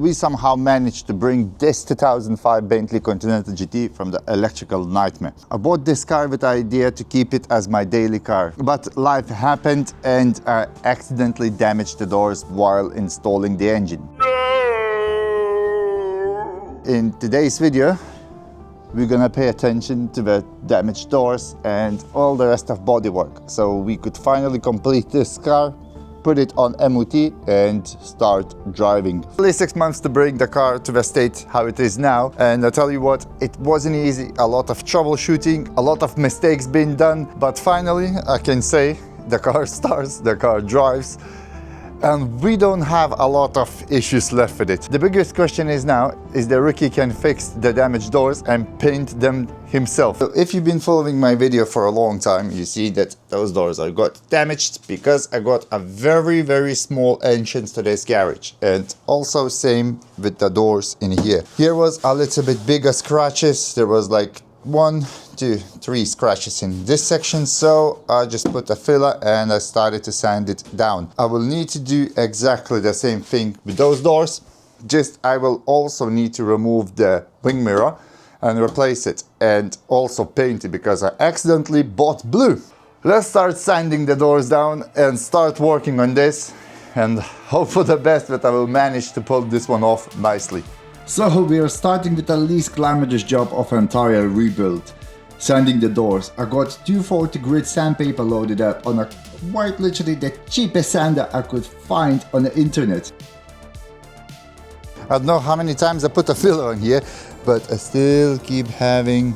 We somehow managed to bring this 2005 Bentley Continental GT from the electrical nightmare. I bought this car with the idea to keep it as my daily car, but life happened and I accidentally damaged the doors while installing the engine. In today's video, we're gonna pay attention to the damaged doors and all the rest of bodywork, so we could finally complete this car, put it on MOT and start driving. Only 6 months to bring the car to the state how it is now, and I tell you what, it wasn't easy. A lot of troubleshooting, a lot of mistakes being done, but finally I can say the car starts, the car drives, and we don't have a lot of issues left with it. The biggest question is now, is the rookie can fix the damaged doors and paint them himself. So if you've been following my video for a long time, you see that those doors are got damaged because I got a very small entrance to this garage. And also same with the doors in here. Here was a little bit bigger scratches. There was like 1, 2, 3 scratches in this section, so I just put a filler and I started to sand it down. I will need to do exactly the same thing with those doors, just I will also need to remove the wing mirror and replace it and also paint it because I accidentally bought blue. Let's start sanding the doors down and start working on this and hope for the best that I will manage to pull this one off nicely. So we are starting with the least glamorous job of an entire rebuild, sanding the doors. I got 240 grit sandpaper loaded up on a quite literally the cheapest sander I could find on the internet. I don't know how many times I put a filler on here, but I still keep having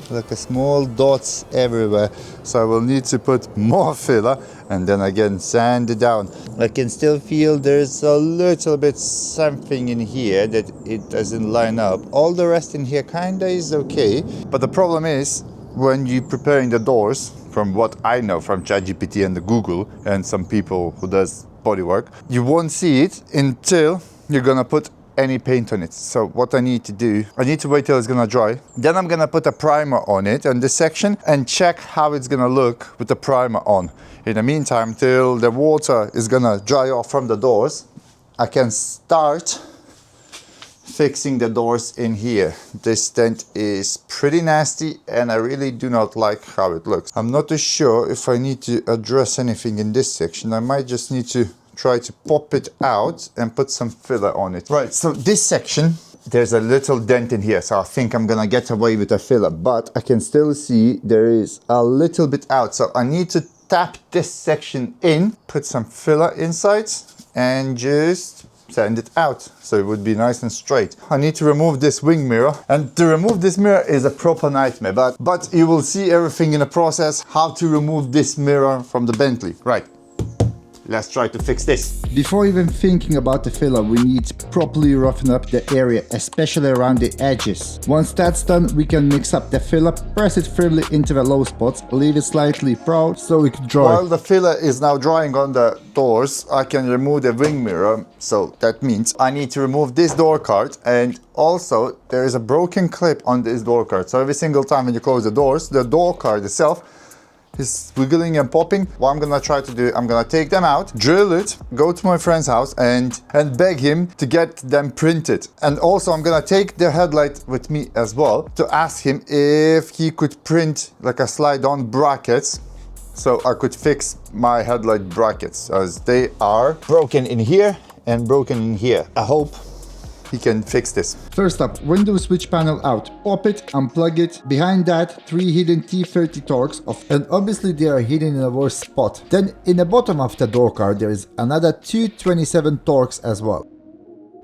like a small dots everywhere, so I will need to put more filler and then again sand it down. I can still feel there's a little bit something in here that it doesn't line up. All the rest in here kinda is okay, but the problem is when you're preparing the doors, from what I know from ChatGPT and the Google and some people who does bodywork, you won't see it until you're gonna put any paint on it. So what I need to do, I need to wait till it's gonna dry. Then I'm gonna put a primer on it on this section and check how it's gonna look with the primer on. In the meantime, till the water is gonna dry off from the doors, I can start fixing the doors in here. This dent is pretty nasty and I really do not like how it looks. I'm not too sure if I need to address anything in this section. I might just need to try to pop it out and put some filler on it. Right, so this section, there's a little dent in here, so I think I'm gonna get away with a filler, but I can still see there is a little bit out, so I need to tap this section in, put some filler inside and just sand it out so it would be nice and straight. I need to remove this wing mirror, and to remove this mirror is a proper nightmare, but you will see everything in the process, how to remove this mirror from the Bentley. Right, let's try to fix this. Before even thinking about the filler, we need to properly roughen up the area, especially around the edges. Once that's done, we can mix up the filler, press it firmly into the low spots, leave it slightly proud so it can dry. While the filler is now drying on the doors, I can remove the wing mirror. So that means I need to remove this door card, and also there is a broken clip on this door card. So every single time when you close the doors, the door card itself is wiggling and popping. What I'm gonna try to do, I'm gonna take them out, drill it, go to my friend's house and beg him to get them printed. And also I'm gonna take the headlight with me as well to ask him if he could print like a slide-on brackets so I could fix my headlight brackets, as they are broken in here and broken in here. I hope he can fix this. First up, window switch panel out. Pop it, unplug it. Behind that, 3 hidden T30 Torx and obviously they are hidden in a worse spot. Then in the bottom of the door card there is another 227 Torx as well.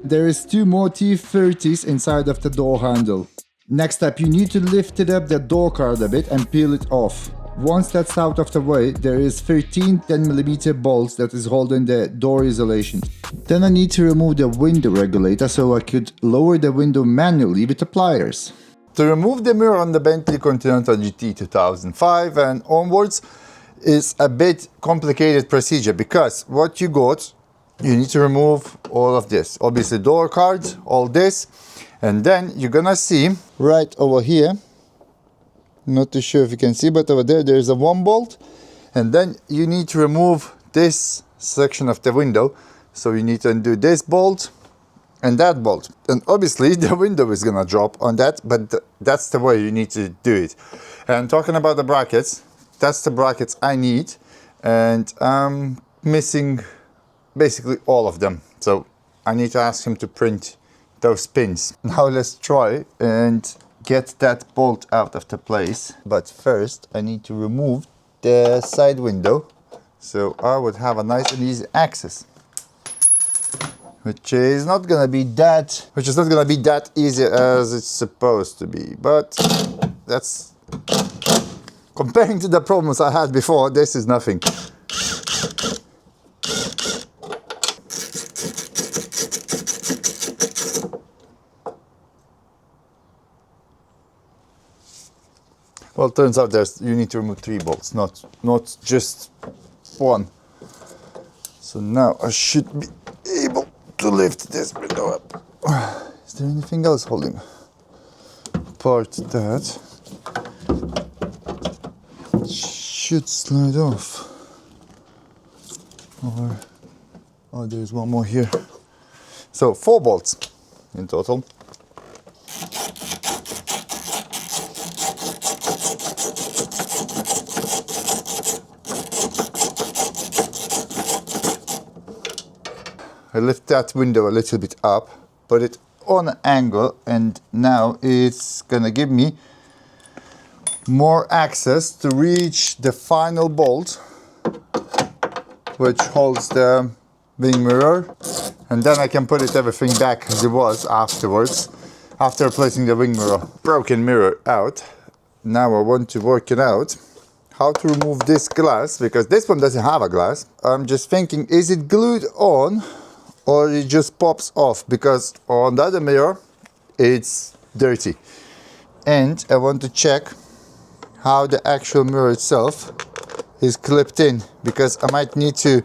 There is 2 more T30s inside of the door handle. Next up, you need to lift it up the door card a bit and peel it off. Once that's out of the way, there is 13 10mm bolts that is holding the door isolation. Then I need to remove the window regulator so I could lower the window manually with the pliers. To remove the mirror on the Bentley Continental GT 2005 and onwards is a bit complicated procedure, because what you got, you need to remove all of this. Obviously door cards, all this, and then you're gonna see right over here, not too sure if you can see, but over there is a 1 bolt, and then you need to remove this section of the window. So you need to undo this bolt and that bolt. And obviously the window is gonna drop on that, but that's the way you need to do it. And talking about the brackets, that's the brackets I need, and I'm missing basically all of them. So I need to ask him to print those pins. Now let's try and get that bolt out of the place. But first I need to remove the side window, so I would have a nice and easy access. Which is not gonna be that easy as it's supposed to be. But that's, comparing to the problems I had before, this is nothing. Well, it turns out you need to remove 3 bolts, not just 1. So now I should be able to lift this window up. Is there anything else holding apart that? It should slide off. Or, oh, there's one more here. So 4 bolts in total. I lift that window a little bit up, put it on an angle, and now it's gonna give me more access to reach the final bolt, which holds the wing mirror, and then I can put everything back as it was afterwards, after replacing the wing mirror. Broken mirror out. Now I want to work it out how to remove this glass, because this one doesn't have a glass. I'm just thinking, is it glued on or it just pops off? Because on the other mirror it's dirty, and I want to check how the actual mirror itself is clipped in, because I might need to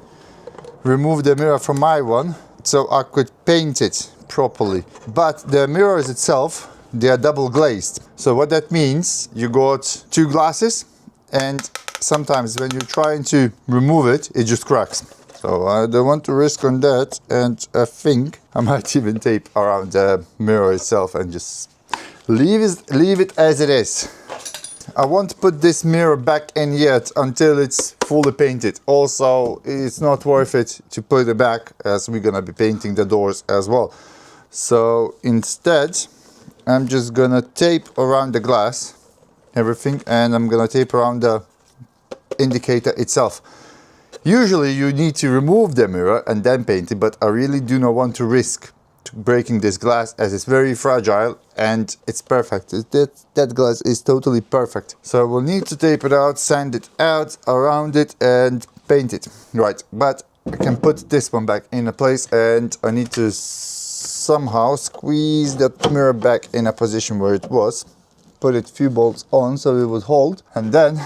remove the mirror from my one so I could paint it properly. But the mirrors itself, they are double glazed, so what that means, you got 2 glasses, and sometimes when you're trying to remove it, it just cracks. So I don't want to risk on that, and I think I might even tape around the mirror itself and just leave it as it is. I won't put this mirror back in yet until it's fully painted. Also, it's not worth it to put it back, as we're gonna be painting the doors as well. So instead, I'm just gonna tape around the glass, everything, and I'm gonna tape around the indicator itself. Usually you need to remove the mirror and then paint it, but I really do not want to risk breaking this glass, as it's very fragile and it's perfect. That glass is totally perfect. So we'll need to tape it out, sand it out around it and paint it. Right, but I can put this one back in a place, and I need to somehow squeeze that mirror back in a position where it was. Put it a few bolts on so it would hold, and then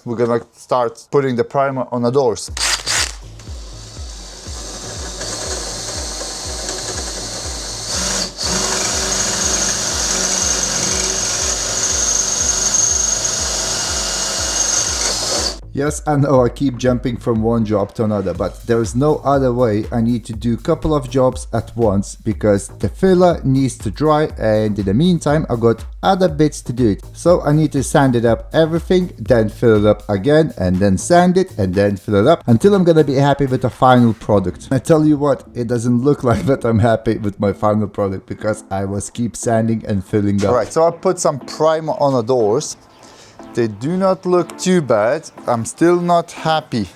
we're gonna start putting the primer on the doors. Yes, I know I keep jumping from one job to another, but there is no other way. I need to do a couple of jobs at once because the filler needs to dry, and in the meantime I got other bits to do it. So I need to sand it up everything, then fill it up again, and then sand it, and then fill it up until I'm gonna be happy with the final product. I tell you what, it doesn't look like that I'm happy with my final product because I was keep sanding and filling up. Alright, so I put some primer on the doors. They do not look too bad. I'm still not happy.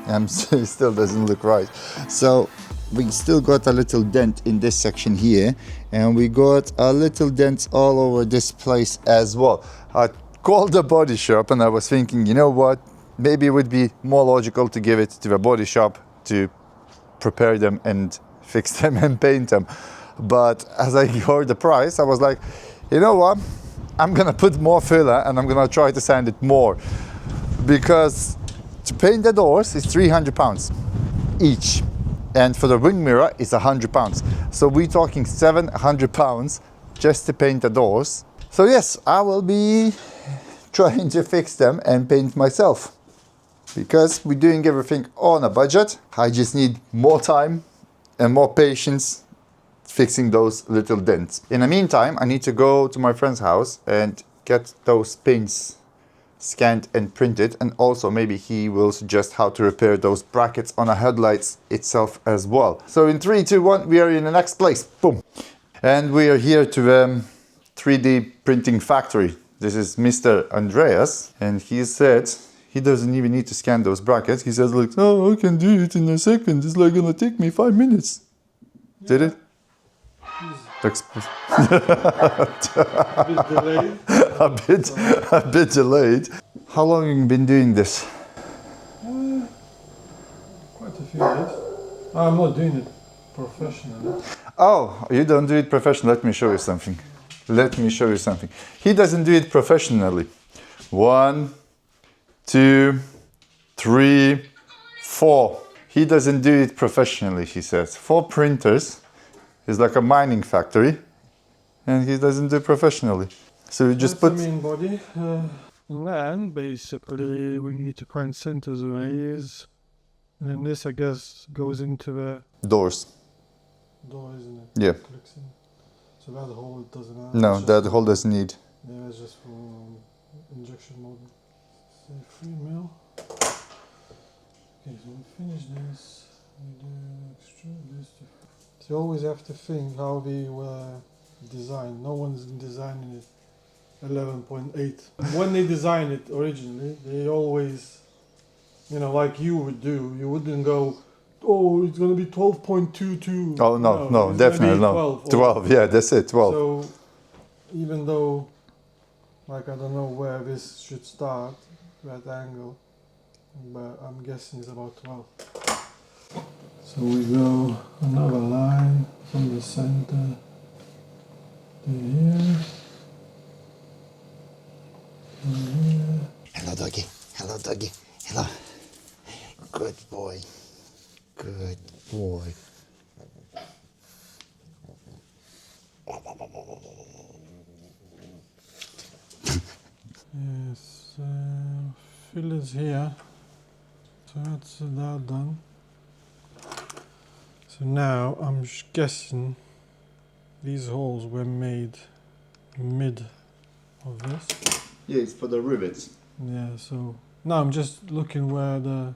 It still doesn't look right. So we still got a little dent in this section here, and we got a little dent all over this place as well. I called the body shop and I was thinking, you know what, maybe it would be more logical to give it to the body shop to prepare them and fix them and paint them. But as I heard the price, I was like, you know what, I'm gonna put more filler and I'm gonna try to sand it more, because to paint the doors is 300 pounds each, and for the wing mirror it's 100 pounds. So we're talking 700 pounds just to paint the doors. So yes, I will be trying to fix them and paint myself, because we're doing everything on a budget. I just need more time and more patience fixing those little dents. In the meantime, I need to go to my friend's house and get those pins scanned and printed, and also maybe he will suggest how to repair those brackets on a headlights itself as well. So in 3, 2, 1, we are in the next place. Boom. And we are here to 3D printing factory. This is Mr. Andreas, and he said he doesn't even need to scan those brackets. He says like, oh, I can do it in a second. It's like gonna take me 5 minutes. Yeah. Did it? A bit delayed. a bit delayed. How long have you been doing this? Quite a few years. I'm not doing it professionally. Oh, you don't do it professionally. Let me show you something. Let me show you something. He doesn't do it professionally. 1, 2, 3, 4. He doesn't do it professionally, he says. 4 printers. It's like a mining factory, and he doesn't do it professionally. So you just That's the main body. And then basically we need to find centers and areas. And then this, I guess, goes into the doors. door, isn't it? Yeah. Clicks in. So that hole doesn't have. No, that hole doesn't need. Yeah, it's just for injection molding. Say 3 mil. Okay, so we finish this. We do extrude this. So you always have to think how we were designed. No one's designing it 11.8. When they design it originally, they always, you know, like you would do, you wouldn't go, oh, it's going to be 12.22. Oh, no, definitely no. 12, yeah, that's it, 12. So even though, like, I don't know where this should start, that angle, but I'm guessing it's about 12. So we go another line from the center to here. Here. Hello, doggy. Hello, doggy. Hello. Good boy. Good boy. Yes, fill is here. So that's that done. So now I'm guessing these holes were made mid of this. Yeah, it's for the rivets. Yeah, so now I'm just looking where the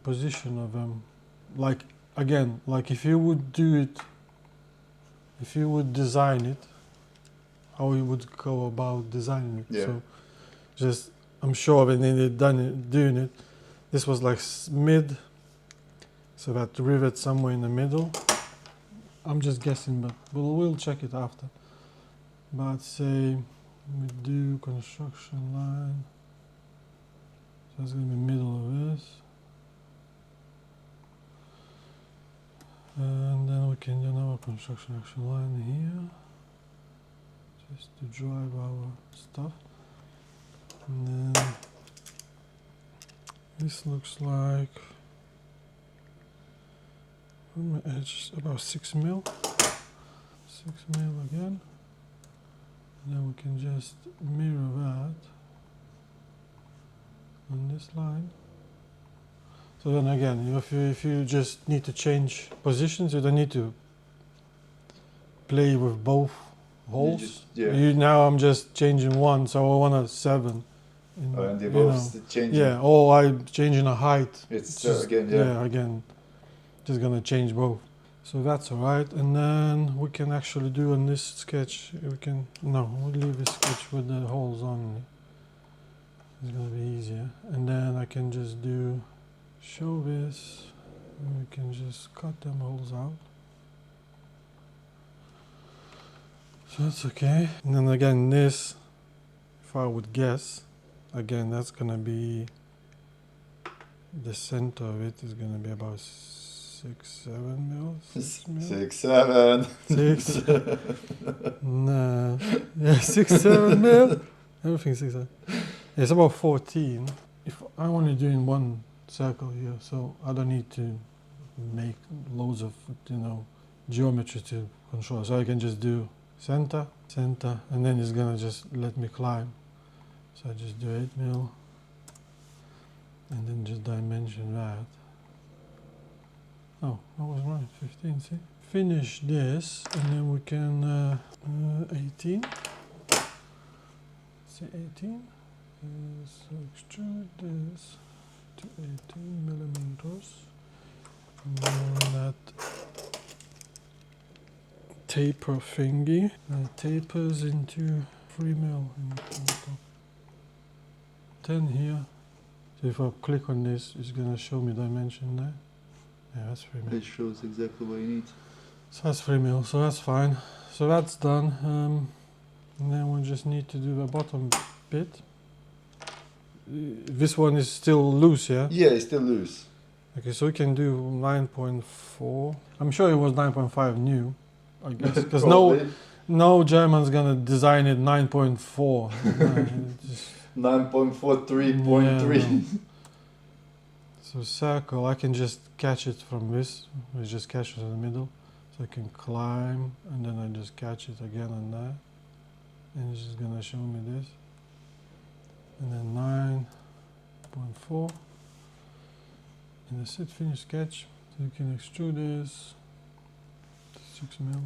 position of them, like again, like if you would do it, if you would design it, how you would go about designing it. Yeah. So just, I'm sure when they doing it, this was like mid, so that rivet somewhere in the middle. I'm just guessing, but we'll check it after. But say we do construction line, so it's going to be middle of this. And then we can do another construction action line here, just to drive our stuff. And then this looks like on my edge about 6 mil. 6 mil again. And then we can just mirror that on this line. So then again, if you just need to change positions, you don't need to play with both holes. Now I'm just changing one, so I want a 7. And they both changing. Yeah, or I'm changing a height. It's just, again, yeah, again, just gonna change both. So that's all right, and then we can actually do on this sketch. We'll leave this sketch with the holes on. It's gonna be easier, and then I can just show this, and we can just cut them holes out. So that's okay. And then again, this, if I would guess, again, that's gonna be the center of it is gonna be about 6-7 mils. 6 mil? 6-7. 6. No. Yeah, 6-7 mil. Everything's 6-7. Yeah, it's about 14. If I'm only doing one circle here, so I don't need to make loads of geometry to control. So I can just do center, and then it's gonna just let me climb. So I just do 8 mil, and then just dimension that. Oh, I was right, 15, see? finish this, and then we can 18. Say 18. So extrude this to 18 millimeters, and then that taper thingy tapers into 3 mil in the top. 10 here. So if I click on this, it's gonna show me dimension there. Yeah, that's 3 mil. It shows exactly what you need. So that's 3 mil, so that's fine. So that's done. And then we just need to do the bottom bit. This one is still loose, yeah? Yeah, it's still loose. Okay, so we can do 9.4. I'm sure it was 9.5 new, I guess, because no German's gonna design it 9.4. 9.43.3. Yeah. So circle, I can just catch it from this. I just catch it in the middle. So I can climb, and then I just catch it again on that. And it's just gonna show me this. And then 9.4. And that's it, finish sketch. So you can extrude this to 6 mil.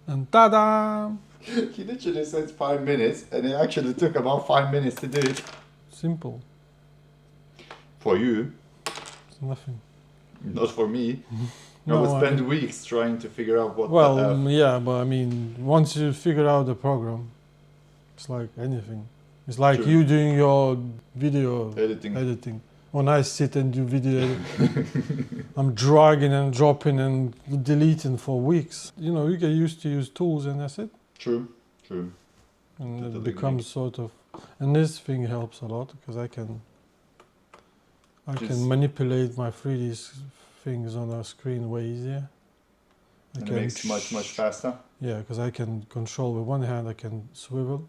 And ta-da! He literally said 5 minutes, and it actually took about 5 minutes to do it. Simple. For you, It's nothing. not for me. No, I would spend I mean- weeks trying to figure out what Well, the F. yeah, but I mean, once you figure out the program, it's like anything. It's like True. you doing your video Editing. editing. When I sit and do video editing, I'm dragging and dropping and deleting for weeks. You know, you get used to use tools and that's it. True, true. And Totally it becomes sort of, and this thing helps a lot because I can Just- manipulate my 3D things on a screen way easier. And it makes it much faster. Yeah, because I can control with one hand, I can swivel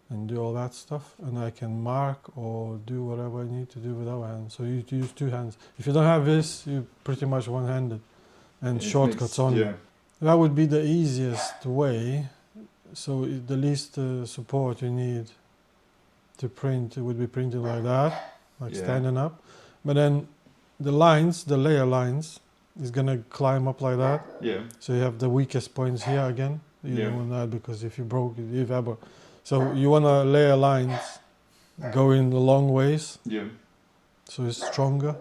and do all that stuff, and I can mark or do whatever I need to do with our hand. So you use 2 hands. If you don't have this, you're pretty much one-handed, and It shortcuts makes- only. Yeah. That would be the easiest way. So the least support you need to print, it would be printed like that, like Yeah. standing up. But then the lines, the layer lines, is gonna climb up like that. Yeah. So you have the weakest points here again. You Yeah. don't want that because if you broke it, if ever. So you want to layer lines going the long ways, Yeah. so it's stronger.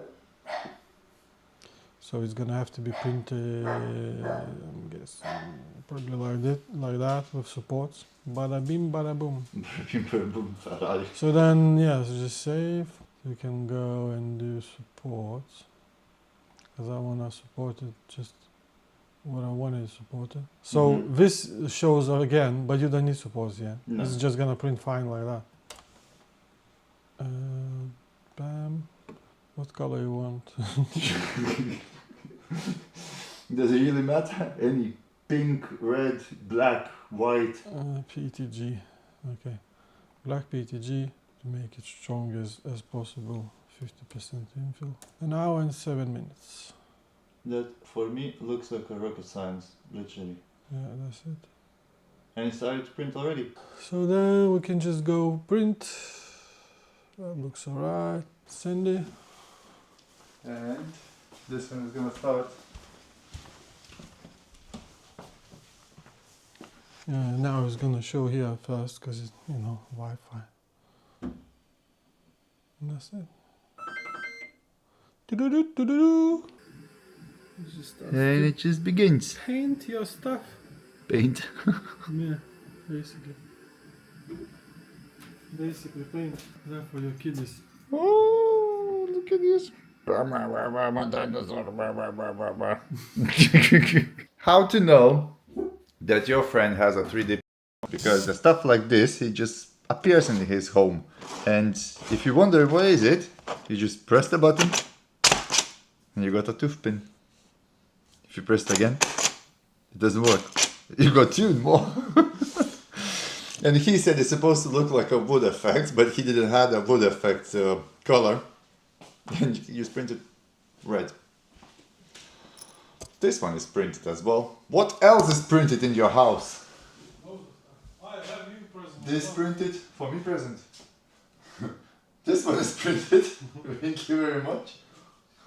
So it's gonna have to be printed, I'm guessing, probably like that with supports. Bada bim, bada boom. Ferrari. So then, yeah, so just save. You can go and do supports. Because I want to support it just what I wanted supported. So Mhm. this shows again, but you don't need supports yet. No. It's just gonna print fine like that. Bam. What color you want? Does it really matter? Any pink, red, black, white? PETG. Okay. Black PETG to make it strong as possible. 50% infill. An hour and 7 minutes. That for me looks like a rocket science, literally. Yeah, that's it. And it started to print already. So then we can just go print. That looks alright. Send it. And this one is gonna start. Yeah, now it's gonna show here first because it's, you know, Wi-Fi. And that's it. Do-do-do-do-do-do. And it just begins. Paint your stuff. Paint. Yeah, basically. Basically paint. That for your kiddies. Oh, look at this. How to know that your friend has a 3D? Because the stuff like this, it just appears in his home. And if you wonder what is it, you just press the button and you got a tooth pin. If you press it again, it doesn't work. You got 2 more. And he said it's supposed to look like a wood effect, but he didn't have a wood effect color. And you just printed red. This one is printed as well. What else is printed in your house? I have you present. This printed, for me present. This one is printed. Thank you very much.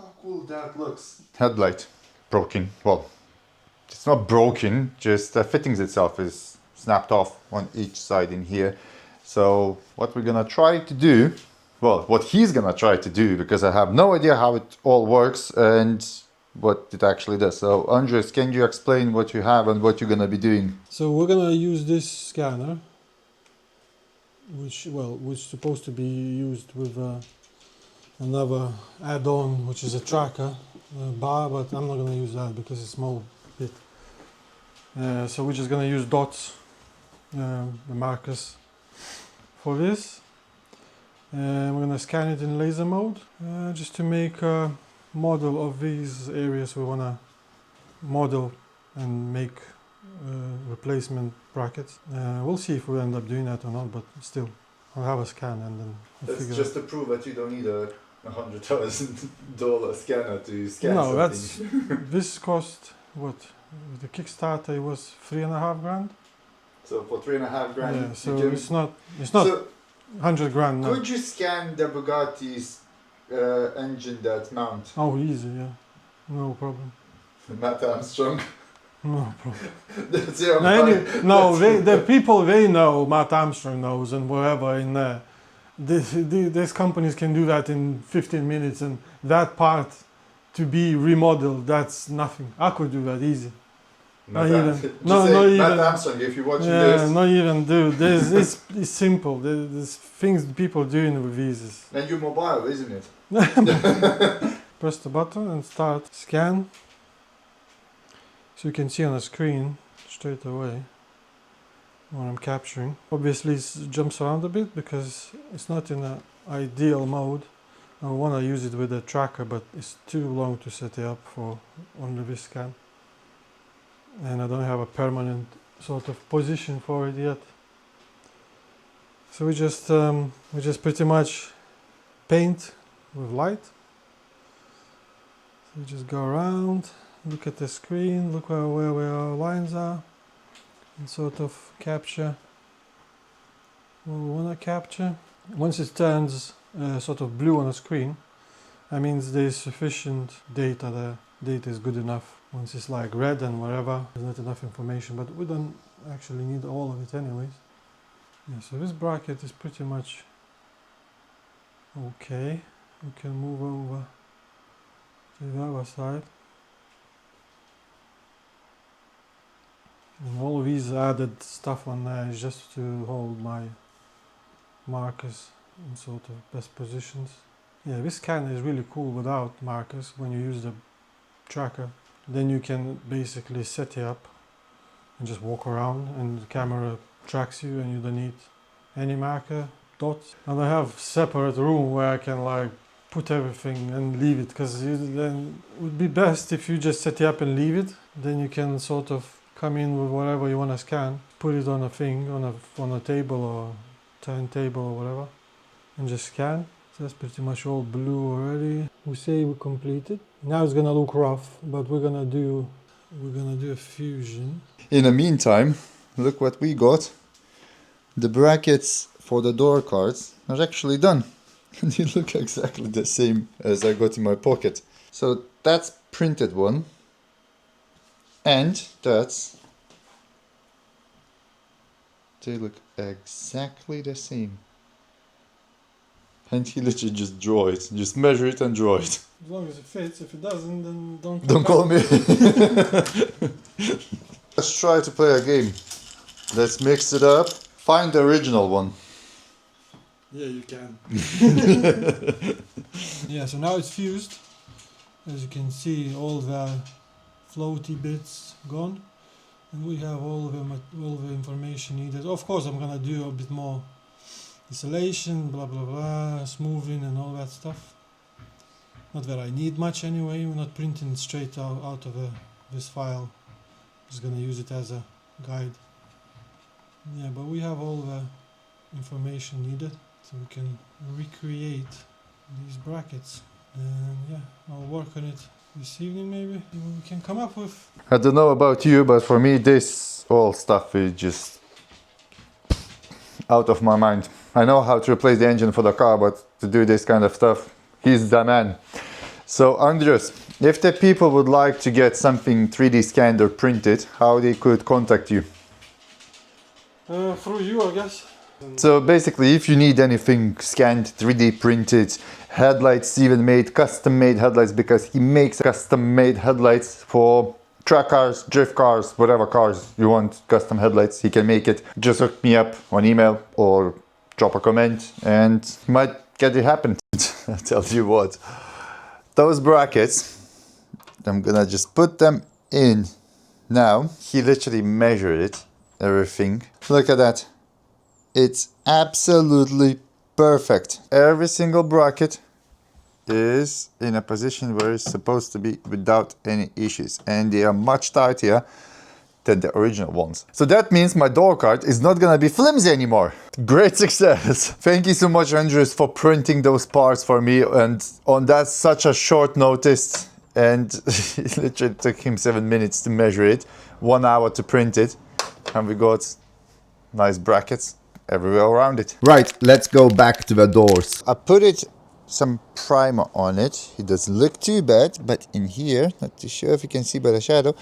how cool that looks. Headlight broken. Well, it's not broken, just the fittings itself is snapped off on each side in here. So what we're gonna try to do, well, what he's gonna try to do, because I have no idea how it all works and what it actually does. So Andres, can you explain what you have and what you're gonna be doing? So we're gonna use this scanner, which is supposed to be used with another add-on, which is a tracker bar, but I'm not gonna use that because it's a small bit. So we're just gonna use dots, the markers for this. We're gonna scan it in laser mode, just to make a model of these areas we wanna model and make replacement brackets. We'll see if we end up doing that or not, but still, I'll have a scan and then we'll figure just to prove that you don't need a $100,000 scanner to scan no, something. that's this cost what? The Kickstarter it was $3,500. So for $3,500, Yeah, so you can... it's not So 100 grand. No. could you scan the Bugatti's engine that mount? Oh, easy, yeah, no problem. Matt Armstrong. No problem. That's the only No, the people they know, Matt Armstrong knows, and wherever in there. These companies can do that in 15 minutes, and that part to be remodeled, that's nothing. I could do that easy. Not even. Matt Armstrong, if you're watching Yeah, this. not even do. It's simple. There's things people doing with these. And you're mobile, isn't it? Press the button and start scan. So you can see on the screen straight away what I'm capturing. Obviously it jumps around a bit because it's not in an ideal mode. I want to use it with a tracker, but it's too long to set it up for only this scan. And I don't have a permanent sort of position for it yet. So we just pretty much paint with light. So we just go around, look at the screen, look where our lines are, and sort of capture what we want to capture. Once it turns sort of blue on the screen, that means there is sufficient data there. Data is good enough. Once it's like red and whatever, there's not enough information, but we don't actually need all of it anyways. Yeah, so this bracket is pretty much okay. We can move over to the other side. And all of these added stuff on there is just to hold my markers in sort of best positions. Yeah, this scanner is really cool without markers when you use the tracker. Then you can basically set it up and just walk around and the camera tracks you and you don't need any marker dots. And I have separate room where I can like put everything and leave it, because then it would be best if you just set it up and leave it. Then you can sort of come in with whatever you want to scan, put it on a thing, on a table or turntable or whatever, and just scan. So that's pretty much all blue already. We say we completed. Now it's gonna look rough, but we're gonna do a fusion. In the meantime, look what we got. The brackets for the door cards are actually done. And they look exactly the same as I got in my pocket. So that's printed one. And they look exactly the same. And he literally just draw it, just measure it and draw it. As long as it fits. If it doesn't, then Don't call me. Let's try to play a game. Let's mix it up. Find the original one. Yeah, you can. Yeah, so now it's fused. As you can see, all the floaty bits gone, and we have all the information needed. Of course, I'm gonna do a bit more isolation, blah blah blah, smoothing and all that stuff. Not that I need much anyway. We're not printing straight out of this file. Just gonna use it as a guide. Yeah, but we have all the information needed, so we can recreate these brackets. And yeah, I'll work on it this evening maybe. See what we can come up with. I don't know about you, but for me this all stuff is just out of my mind. I know how to replace the engine for the car, but to do this kind of stuff, he's the man. So Andres, if the people would like to get something 3D scanned or printed, how they could contact you? Through you, I guess. So basically, if you need anything scanned, 3D printed, headlights even made, custom made headlights, because he makes custom made headlights for track cars, drift cars, whatever cars you want custom headlights, he can make it. Just hook me up on email or drop a comment and might get it happen. I'll tell you what. Those brackets, I'm gonna just put them in now. He literally measured it, everything. Look at that. It's absolutely perfect. Every single bracket is in a position where it's supposed to be without any issues, and they are much tighter than the original ones. So that means my door card is not gonna be flimsy anymore. Great success. Thank you so much, Andres, for printing those parts for me, and on that such a short notice. And it literally took him 7 minutes to measure it, 1 hour to print it, and we got nice brackets everywhere around it. Right, let's go back to the doors. I put some primer on it. It doesn't look too bad, but in here, not too sure if you can see by the shadow,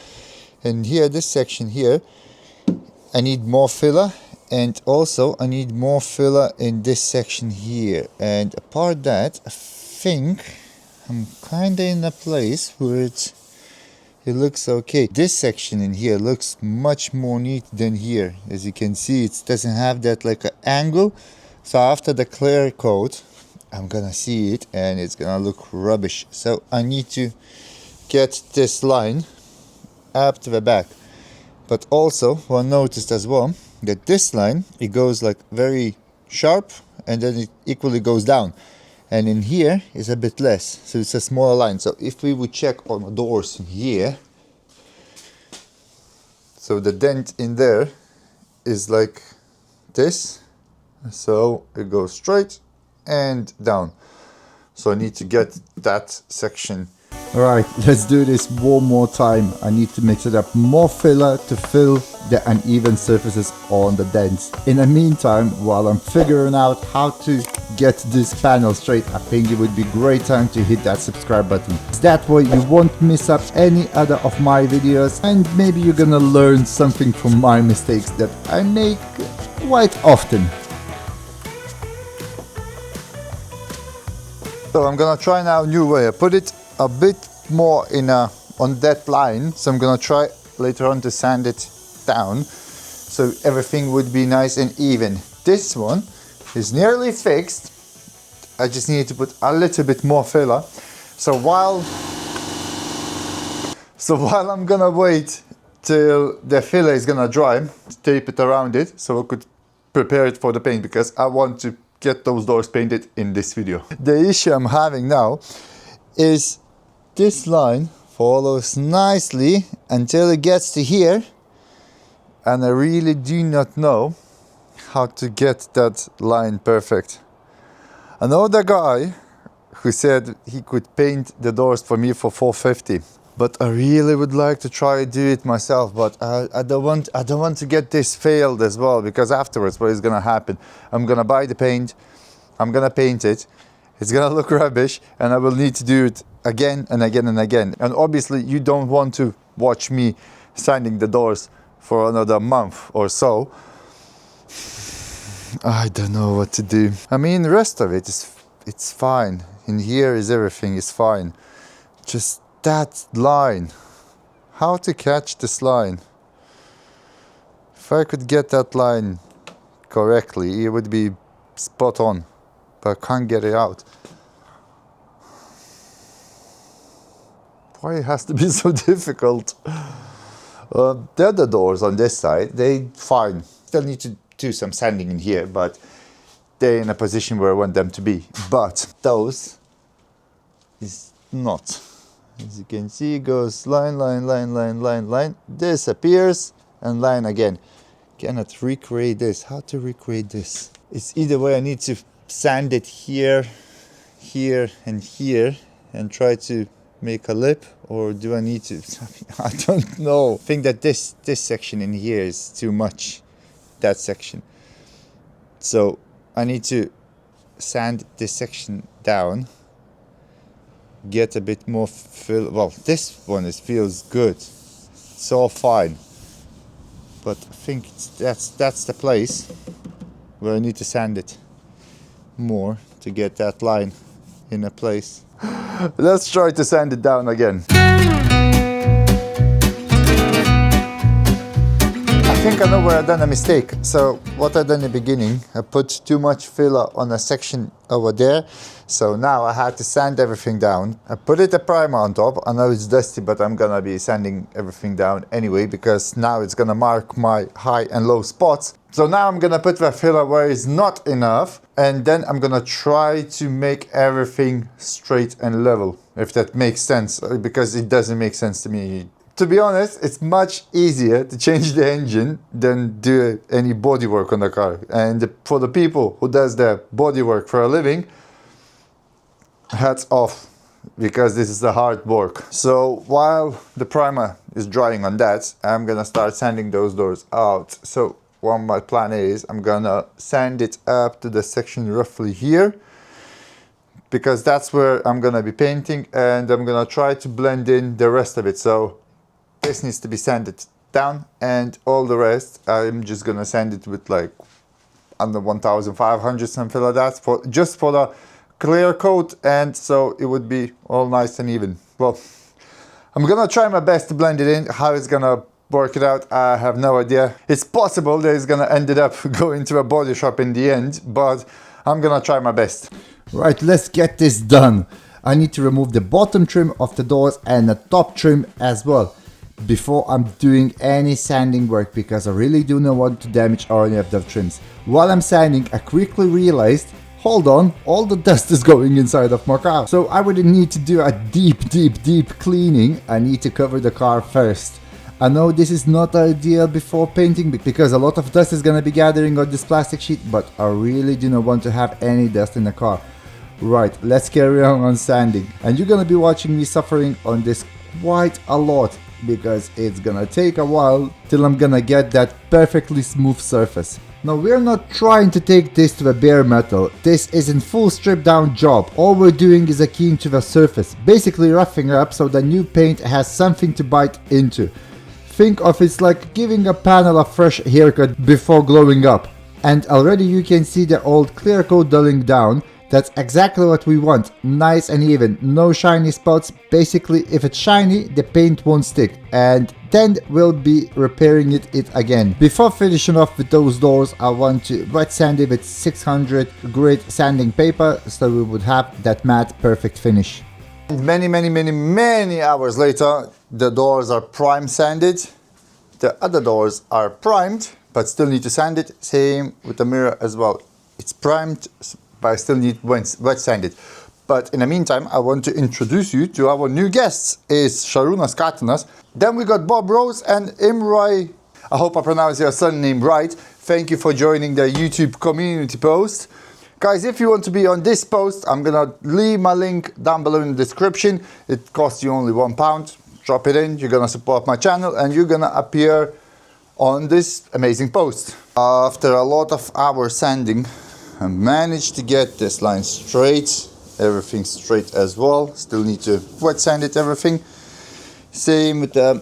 and here, this section here, I need more filler, and also I need more filler in this section here. And apart that, I think I'm kinda in a place where it looks okay. This section in here looks much more neat than here. As you can see, it doesn't have that like an angle. So after the clear coat, I'm gonna see it and it's gonna look rubbish. So I need to get this line up to the back. But also, one noticed as well that this line, it goes like very sharp and then it equally goes down. And in here is a bit less, so it's a smaller line. So if we would check on the doors in here, so the dent in there is like this, so it goes straight and down. So I need to get that section. Alright, let's do this one more time. I need to mix it up more filler to fill the uneven surfaces on the dents. In the meantime, while I'm figuring out how to get this panel straight, I think it would be great time to hit that subscribe button. That way you won't miss up any other of my videos, and maybe you're gonna learn something from my mistakes that I make quite often. So I'm gonna try now a new way. I put it a bit more on that line, so I'm gonna try later on to sand it down so everything would be nice and even. This one is nearly fixed. I just need to put a little bit more filler. So while I'm gonna wait till the filler is gonna dry, tape it around it so I could prepare it for the paint, because I want to get those doors painted in this video. The issue I'm having now is this line follows nicely until it gets to here, and I really do not know how to get that line perfect. I know the guy who said he could paint the doors for me for $450, but I really would like to try to do it myself. But I don't want to get this failed as well, because afterwards what is gonna happen? I'm gonna buy the paint, I'm gonna paint it, it's gonna look rubbish, and I will need to do it again and again and again. And obviously you don't want to watch me sanding the doors for another month or so. I don't know what to do. I mean, the rest of it it's fine. In here is everything is fine. Just that line. How to catch this line? If I could get that line correctly, it would be spot on. But I can't get it out. Why it has to be so difficult? The other doors on this side, they fine. Still need to do some sanding in here, but they're in a position where I want them to be. But those is not. As you can see, it goes line, line, line, line, line, line, disappears, and line again. Cannot recreate this. How to recreate this? It's either way, I need to sand it here, here, and here, and try to make a lip, or do I need to? I don't know. I think that this section in here is too much, that section. So I need to sand this section down get a bit more feel. Well, this one feels good. It's all fine. But I think that's the place where I need to sand it more to get that line in a place. Let's try to sand it down again. I think I know where I done a mistake. So what I done in the beginning, I put too much filler on a section over there. So now I had to sand everything down. I put a primer on top. I know it's dusty, but I'm gonna be sanding everything down anyway, because now it's gonna mark my high and low spots. So now I'm gonna put the filler where it's not enough, and then I'm gonna try to make everything straight and level, if that makes sense, because it doesn't make sense to me. To be honest, it's much easier to change the engine than do any bodywork on the car. And for the people who does their bodywork for a living, hats off, because this is the hard work. So while the primer is drying on that, I'm gonna start sanding those doors out. So what my plan is, I'm gonna sand it up to the section roughly here, because that's where I'm gonna be painting, and I'm gonna try to blend in the rest of it. So this needs to be sanded down, and all the rest I'm just gonna sand it with like under 1500, something like that, just for the clear coat, and so it would be all nice and even. Well, I'm gonna try my best to blend it in. How it's gonna work it out, I have no idea. It's possible that it's gonna end up going to a body shop in the end, but I'm gonna try my best. Right, let's get this done. I need to remove the bottom trim of the doors and the top trim as well before I'm doing any sanding work, because I really do not want to damage any of the trims. While I'm sanding, I quickly realized, hold on, all the dust is going inside of my car. So I would need to do a deep cleaning. I need to cover the car first. I know this is not ideal before painting because a lot of dust is gonna be gathering on this plastic sheet, but I really do not want to have any dust in the car. Right, let's carry on sanding. And you're gonna be watching me suffering on this quite a lot, because it's gonna take a while till I'm gonna get that perfectly smooth surface. Now we're not trying to take this to a bare metal. This isn't full stripped down job. All we're doing is a keying to the surface, basically roughing up so the new paint has something to bite into. Think of it like giving a panel a fresh haircut before glowing up. And already you can see the old clear coat dulling down. That's exactly what we want, nice and even, no shiny spots. Basically, if it's shiny, the paint won't stick, and then we'll be repairing it again. Before finishing off with those doors, I want to wet sand it with 600 grit sanding paper, so we would have that matte perfect finish. Many hours later, the doors are prime sanded. The other doors are primed, but still need to sand it. Same with the mirror as well. It's primed, but I still need wet sanded. But in the meantime, I want to introduce you to our new guests. It's Šarūnas Katinas. Then we got Bob Rose and Imrai. I hope I pronounced your surname right. Thank you for joining the YouTube community post. Guys, if you want to be on this post, I'm gonna leave my link down below in the description. It costs you only £1. Drop it in, you're gonna support my channel, and you're gonna appear on this amazing post. After a lot of hours sanding, I managed to get this line straight, everything straight as well. Still need to wet sand it, everything. Same with the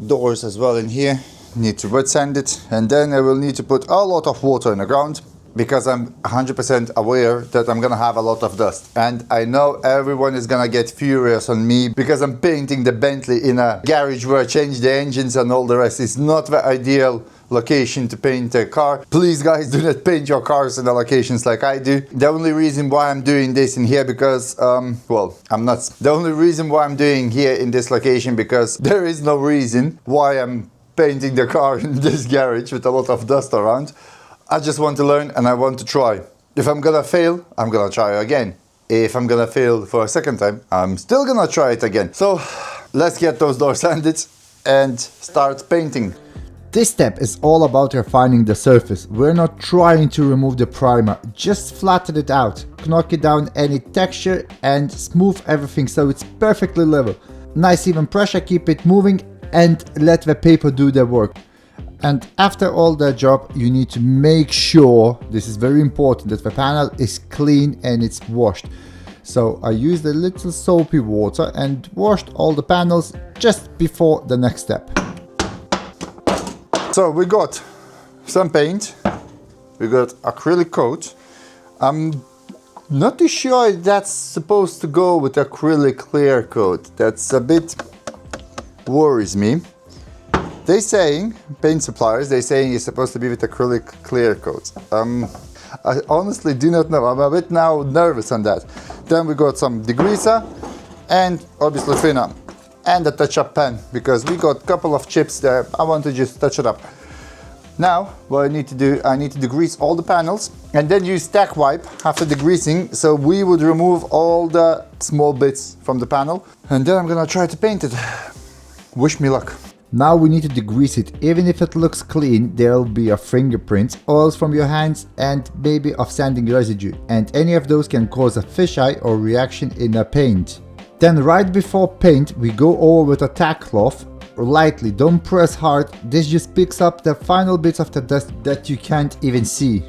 doors as well in here. Need to wet sand it, and then I will need to put a lot of water in the ground, because I'm 100% aware that I'm gonna have a lot of dust. And I know everyone is gonna get furious on me because I'm painting the Bentley in a garage where I change the engines and all the rest. It's not the ideal location to paint a car. Please guys, do not paint your cars in the locations like I do. The only reason why I'm doing this in here because, well, I'm not. The only reason why I'm doing here in this location because there is no reason why I'm painting the car in this garage with a lot of dust around. I just want to learn and I want to try. If I'm gonna fail, I'm gonna try again. If I'm gonna fail for a second time, I'm still gonna try it again. So let's get those doors sanded and start painting. This step is all about refining the surface. We're not trying to remove the primer, just flatten it out, knock it down any texture and smooth everything so it's perfectly level. Nice even pressure, keep it moving and let the paper do the work. And after all that job, you need to make sure, this is very important, that the panel is clean and it's washed. So I used a little soapy water and washed all the panels just before the next step. So we got some paint, we got acrylic coat. I'm not too sure if that's supposed to go with acrylic clear coat. That's a bit worries me. They saying, paint suppliers, they saying it's supposed to be with acrylic clear coat. I honestly do not know. I'm a bit now nervous on that. Then we got some degreaser and obviously thinner and a touch-up pen because we got a couple of chips there. I want to just touch it up. Now what I need to do, I need to degrease all the panels and then use tack wipe after degreasing, so we would remove all the small bits from the panel and then I'm gonna try to paint it. Wish me luck. Now we need to degrease it. Even if it looks clean, there'll be a fingerprint, oils from your hands and maybe of sanding residue, and any of those can cause a fisheye or reaction in a paint. Then right before paint we go over with a tack cloth, lightly, don't press hard. This just picks up the final bits of the dust that you can't even see.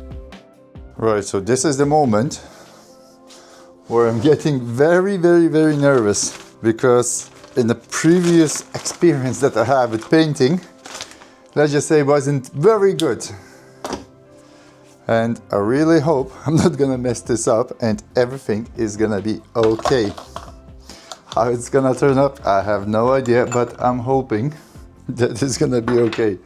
Right, so this is the moment where I'm getting very nervous, because in the previous experience that I have with painting, let's just say, wasn't very good. And I really hope I'm not gonna mess this up and everything is gonna be okay. How it's gonna turn up, I have no idea, but I'm hoping that it's gonna be okay.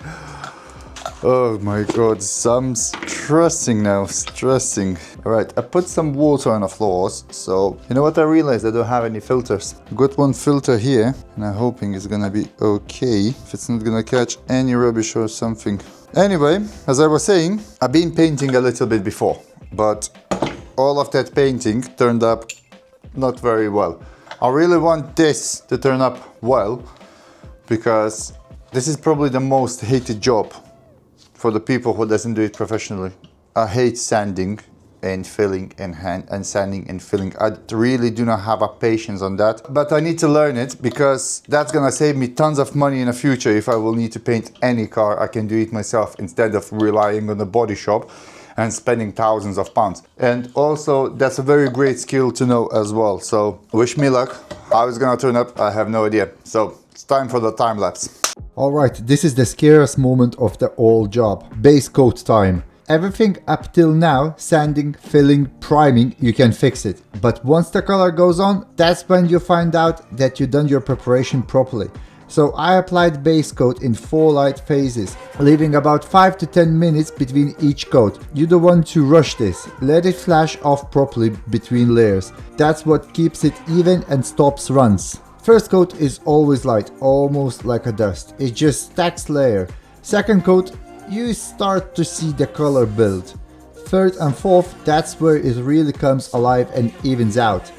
Oh my god, I'm stressing now, stressing. Alright, I put some water on the floors, so you know what, I realized I don't have any filters. I got one filter here, and I'm hoping it's gonna be okay, if it's not gonna catch any rubbish or something. Anyway, as I was saying, I've been painting a little bit before, but all of that painting turned up not very well. I really want this to turn up well, because this is probably the most hated job for the people who doesn't do it professionally. I hate sanding and filling and sanding and filling. I really do not have a patience on that, but I need to learn it because that's gonna save me tons of money in the future. If I will need to paint any car, I can do it myself instead of relying on the body shop and spending thousands of pounds. And also that's a very great skill to know as well. So wish me luck. How it's gonna turn up, I have no idea. So it's time for the time lapse. Alright, this is the scariest moment of the whole job. Base coat time. Everything up till now, sanding, filling, priming, you can fix it. But once the color goes on, that's when you find out that you've done your preparation properly. So I applied base coat in 4 light phases, leaving about 5 to 10 minutes between each coat. You don't want to rush this. Let it flash off properly between layers. That's what keeps it even and stops runs. First coat is always light, almost like a dust. It just stacks layer. Second coat, you start to see the color build. Third and fourth, that's where it really comes alive and evens out.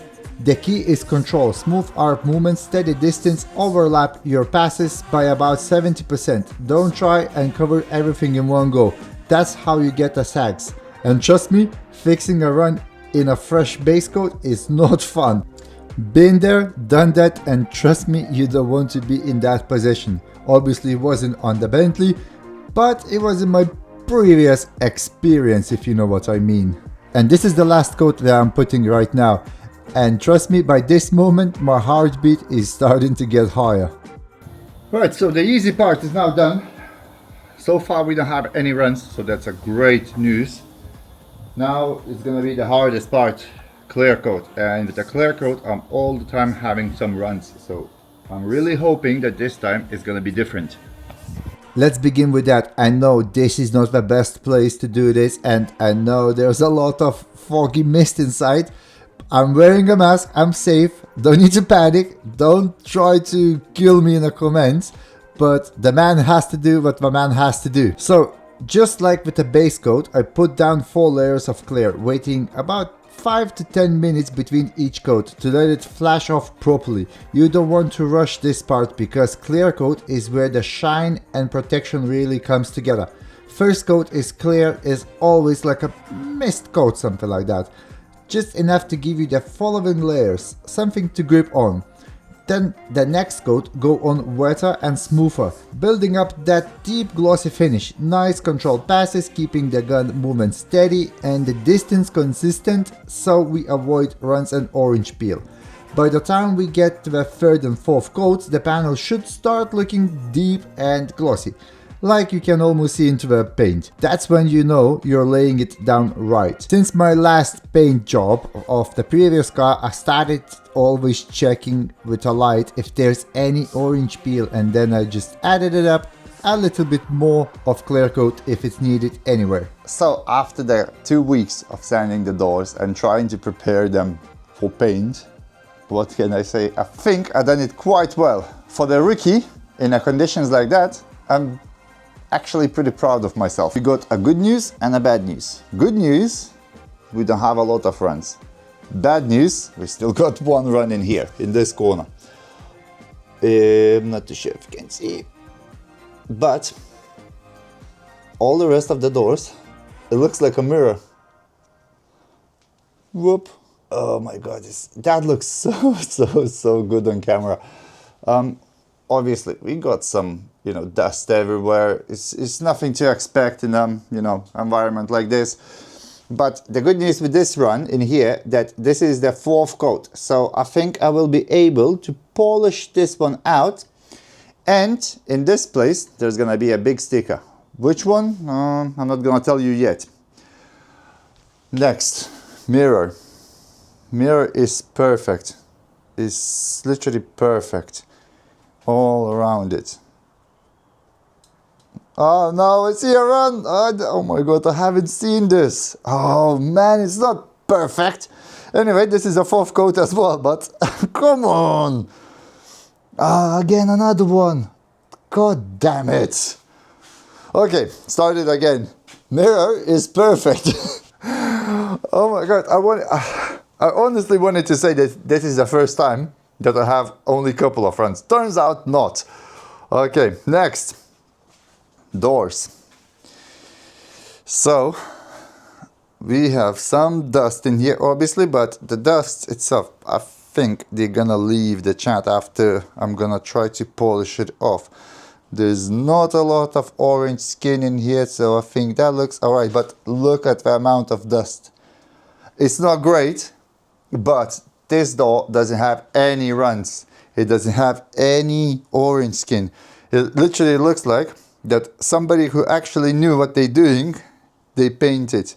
The key is control, smooth arc movement, steady distance, overlap your passes by about 70%. Don't try and cover everything in one go. That's how you get the sags. And trust me, fixing a run in a fresh base coat is not fun. Been there, done that, and trust me, you don't want to be in that position. Obviously it wasn't on the Bentley, but it was in my previous experience, if you know what I mean. And this is the last coat that I'm putting right now. And trust me, by this moment, my heartbeat is starting to get higher. Right, so the easy part is now done. So far we don't have any runs, so that's a great news. Now it's gonna be the hardest part, clear coat. And with the clear coat, I'm all the time having some runs. So I'm really hoping that this time is gonna be different. Let's begin with that. I know this is not the best place to do this, and I know there's a lot of foggy mist inside. I'm wearing a mask, I'm safe, don't need to panic, don't try to kill me in the comments, but the man has to do what the man has to do. So, just like with the base coat, I put down 4 layers of clear, waiting about 5 to 10 minutes between each coat to let it flash off properly. You don't want to rush this part because clear coat is where the shine and protection really comes together. First coat is clear, is always like a mist coat, something like that. Just enough to give you the following layers, something to grip on. Then the next coat go on wetter and smoother, building up that deep glossy finish. Nice controlled passes, keeping the gun movement steady and the distance consistent, so we avoid runs and orange peel. By the time we get to the third and fourth coats, the panel should start looking deep and glossy, like you can almost see into the paint. That's when you know you're laying it down right. Since my last paint job of the previous car, I started always checking with a light if there's any orange peel, and then I just added it up a little bit more of clear coat if it's needed anywhere. So after the 2 weeks of sanding the doors and trying to prepare them for paint, what can I say? I think I done it quite well. For the rookie, in a conditions like that, I'm actually pretty proud of myself. We got a good news and a bad news. Good news, we don't have a lot of runs. Bad news, we still got one run in here, in this corner. I'm not too sure if you can see. But all the rest of the doors, it looks like a mirror. Whoop. Oh my god, that looks so good on camera. Obviously, we got some, dust everywhere. It's nothing to expect in environment like this. But the good news with this run in here, that this is the 4th coat. So I think I will be able to polish this one out. And in this place, there's gonna be a big sticker. Which one? I'm not gonna tell you yet. Next, mirror. Mirror is perfect. It's literally perfect. All around it. Oh no, I see a run! Oh my god, I haven't seen this. Oh man, it's not perfect. Anyway, this is a 4th coat as well, but come on! Again, another one. God damn it. Okay, start it again. Mirror is perfect. Oh my god, I honestly wanted to say that this is the first time that I have only a couple of runs. Turns out not. Okay, next. Doors. So we have some dust in here obviously, but the dust itself, I think they're gonna leave the chat after I'm gonna try to polish it off. There's not a lot of orange skin in here, so I think that looks alright, but look at the amount of dust. It's not great, but this door doesn't have any runs. It doesn't have any orange skin. It literally looks like that somebody who actually knew what they're doing, they painted.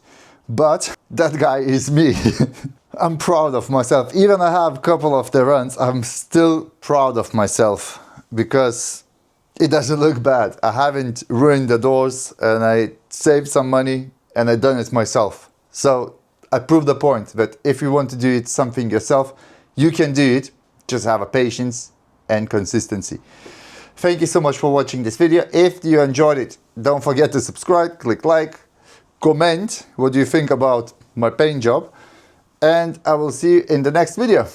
But that guy is me. I'm proud of myself. Even I have a couple of the runs, I'm still proud of myself because it doesn't look bad. I haven't ruined the doors and I saved some money and I done it myself. So I proved the point that if you want to do it something yourself, you can do it. Just have a patience and consistency. Thank you so much for watching this video. If you enjoyed it, don't forget to subscribe, click like, comment what do you think about my paint job, and I will see you in the next video.